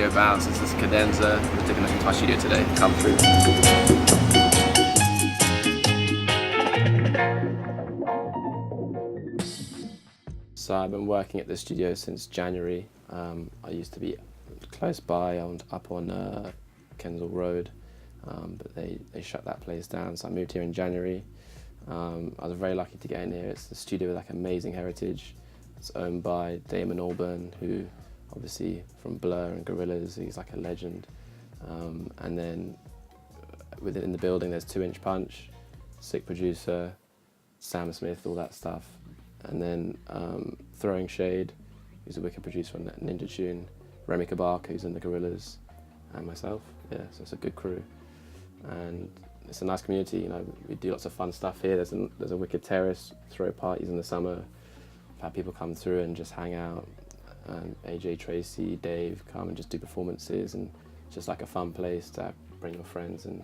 Yo Bounce, this is Cadenza. We're taking a look into our studio today. Come through. So I've been working at the studio since January. I used to be close by, up on Kensal Road, but they shut that place down, so I moved here in January. I was very lucky to get in here. It's a studio with like amazing heritage. It's owned by Damon Albarn, who obviously from Blur and Gorillaz, he's like a legend. And then within the building there's 2 Inch Punch, sick producer, Sam Smith, all that stuff. And then Throwing Shade, who's a wicked producer on Ninja Tune, Remy Kabaka, who's in the Gorillaz, and myself. Yeah, so it's a good crew. And it's a nice community, you know, we do lots of fun stuff here. There's a wicked terrace, throw parties in the summer. I've had people come through and just hang out. AJ, Tracy, Dave come and just do performances, and just like a fun place to bring your friends and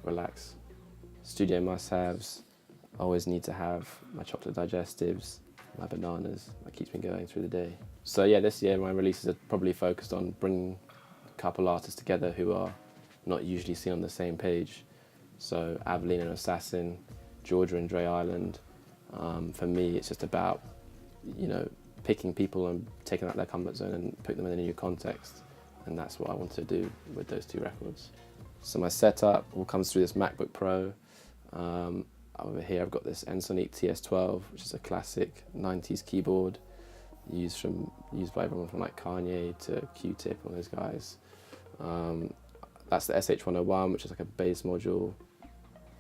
relax. Studio must-haves, always need to have my chocolate digestives, my bananas, that keeps me going through the day. So yeah, this year my releases are probably focused on bringing a couple artists together who are not usually seen on the same page. So Aveline and Assassin, Georgia and Dre Island. For me, it's just about, you know, picking people and taking out their comfort zone and putting them in a new context. And that's what I want to do with those 2 records. So my setup all comes through this MacBook Pro. Over here I've got this Ensoniq TS12, which is a classic 90s keyboard used by everyone from like Kanye to Q-Tip and those guys. That's the SH101, which is like a bass module,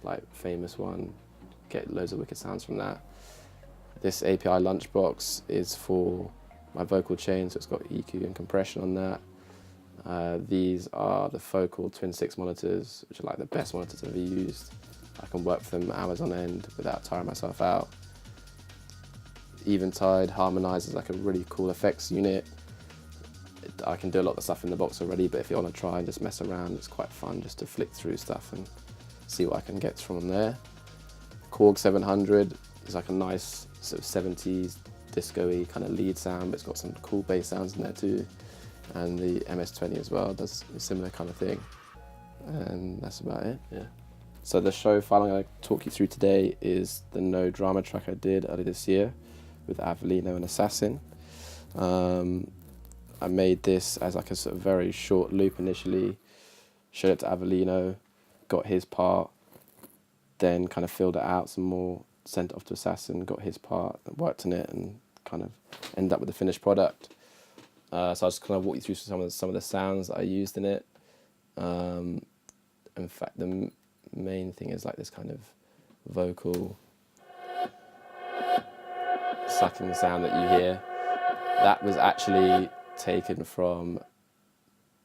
like famous one. Get loads of wicked sounds from that. This API Lunchbox is for my vocal chain, so it's got EQ and compression on that. These are the Focal Twin 6 monitors, which are like the best monitors I've ever used. I can work with them hours on end without tiring myself out. Eventide Harmonizer is like a really cool effects unit. I can do a lot of the stuff in the box already, but if you want to try and just mess around, it's quite fun just to flick through stuff and see what I can get from there. Korg 700 is like a nice sort of 70s disco-y kind of lead sound, but it's got some cool bass sounds in there too. And the MS-20 as well does a similar kind of thing. And that's about it, yeah. So the show file I'm going to talk you through today is the No Drama track I did earlier this year with Avelino and Assassin. I made this as like a sort of very short loop initially, showed it to Avelino, got his part, then kind of filled it out some more, sent it off to Assassin, got his part, worked on it, and kind of ended up with the finished product. So I'll just kind of walk you through some of the sounds that I used in it. In fact, the main thing is like this kind of vocal sucking sound that you hear. That was actually taken from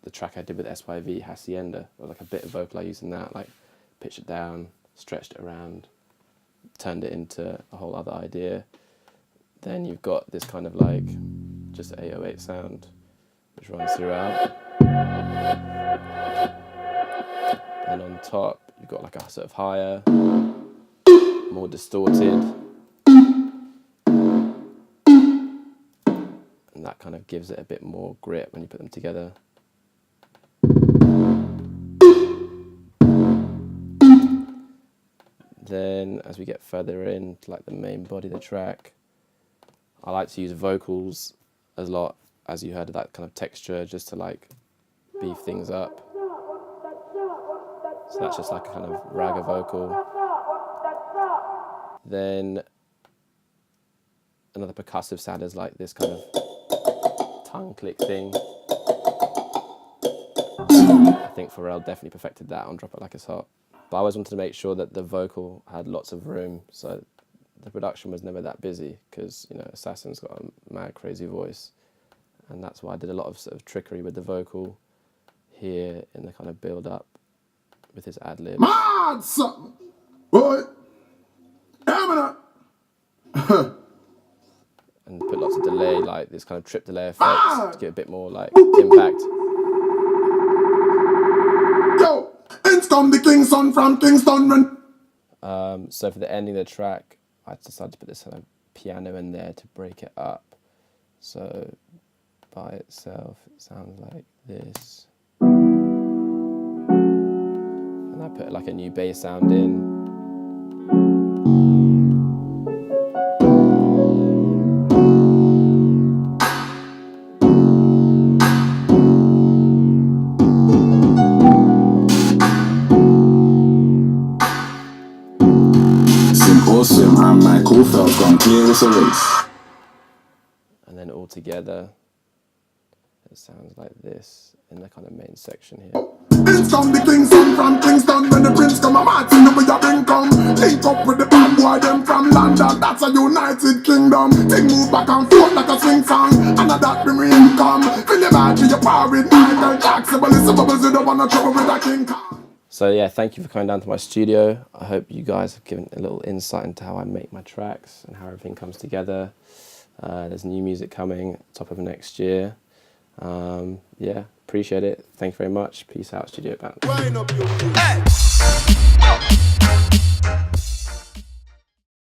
the track I did with SYV, Hacienda. Or like a bit of vocal I used in that, like pitched it down, stretched it around, turned it into a whole other idea. Then you've got this kind of like just 808 sound which runs throughout. And on top you've got like a sort of higher, more distorted, and that kind of gives it a bit more grit when you put them together. Then as we get further in to like the main body of the track, I like to use vocals a lot, as you heard, of that kind of texture just to like beef things up. So that's just like a kind of ragga vocal. Then another percussive sound is like this kind of tongue click thing. I think Pharrell definitely perfected that on Drop It Like It's Hot. But I always wanted to make sure that the vocal had lots of room, so the production was never that busy, because, you know, Assassin's got a mad crazy voice, and that's why I did a lot of sort of trickery with the vocal here in the kind of build up with his ad libs. Mad something, boy. And put lots of delay, like this kind of trip delay effects to get a bit more like impact. Yo, it's come the King's son from Kingston. So for the ending of the track, I decided to put this kind of piano in there to break it up. So by itself, it sounds like this. And I put like a new bass sound in. Awesome, I'm Michael Falcon, clear as a race. And then all together, it sounds like this in the kind of main section here. Kingston, the Kingston from Kingston. When the prince come, I'm asking you where you been come. Link up with the bad boy, them from London. That's a united kingdom. Thing move back and forth like a swing song. And that be my income. Feel your bad, feel your power with Michael Jackson. But listen, bubbles, you don't want no trouble with a King Kong. So yeah, thank you for coming down to my studio. I hope you guys have given a little insight into how I make my tracks and how everything comes together. There's new music coming top of next year. Yeah, appreciate it. Thank you very much. Peace out, Studio Band.